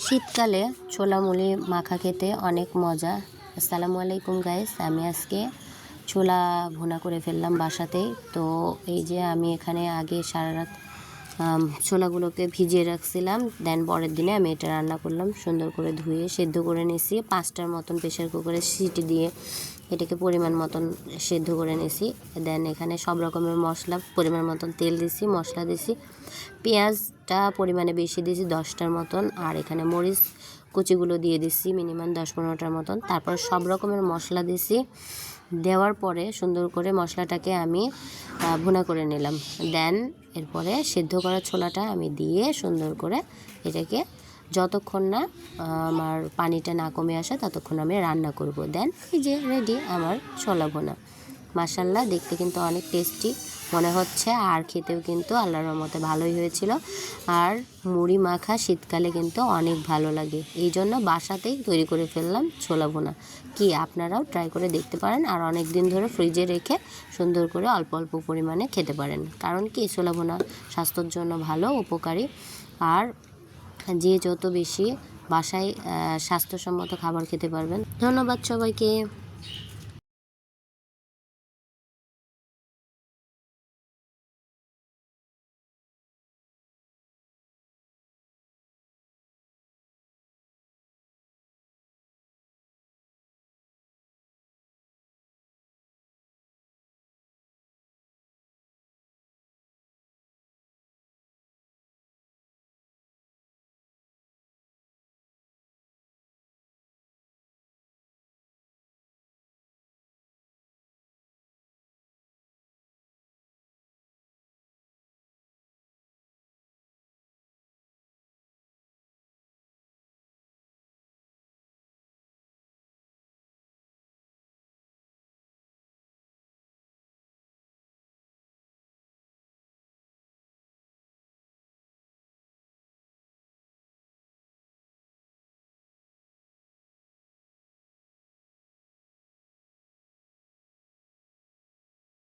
শীতকালে ছোলা মুড়ি মাখা খেতে অনেক মজা। আসসালামু আলাইকুম গাইস, আমি আজকে ছোলা ভুনা করে ফেললাম বাসাতেই। তো এই যে আমি এখানে আগে সারা রাত ছোলাগুলোকে ভিজিয়ে রাখছিলাম, দেন পরের দিনে আমি এটা রান্না করলাম। সুন্দর করে ধুয়ে সেদ্ধ করে নিয়েছি, 5টার মতন প্রেশার কুকারে সিটি দিয়ে এটাকে পরিমাণ মতন সেদ্ধ করে নিয়েছি। দেন এখানে সব রকমের মশলা, পরিমাণ মতন তেল দিছি, মশলা দিছি, পেঁয়াজটা পরিমাণে বেশি দিয়েছি 10টার মতন, আর এখানে মরিচ কুচিগুলো দিয়ে দিচ্ছি মিনিমাম 10-15টার মতন। তারপর সব রকমের মশলা দিছি, দেওয়ার পরে সুন্দর করে মশলাটাকে আমি ভুনা করে নিলাম। দেন এরপরে সেদ্ধ করা ছোলাটা আমি দিয়ে সুন্দর করে এটাকে যতক্ষণ না আমার পানিটা না কমে আসে ততক্ষণ আমি রান্না করব। দেন এই যে রেডি আমার ছোলা ভুনা। মাশাআল্লাহ, দেখতে কিন্তু অনেক টেস্টি মনে হচ্ছে, আর খেতেও কিন্তু আল্লাহর রহমতে ভালোই হয়েছিল। আর মুড়ি মাখা শীতকালে কিন্তু অনেক ভালো লাগে, এই জন্য বাসাতেই তৈরি করে ফেললাম ছোলা ভুনা। কি আপনারাও ট্রাই করে দেখতে পারেন, আর অনেক দিন ধরে ফ্রিজে রেখে সুন্দর করে অল্প অল্প পরিমাণে খেতে পারেন। কারণ কি, ছোলা ভুনা স্বাস্থ্যের জন্য ভালো, উপকারী। আর যে যত বেশি বাসায় স্বাস্থ্যসম্মত খাবার খেতে পারবেন। ধন্যবাদ সবাইকে।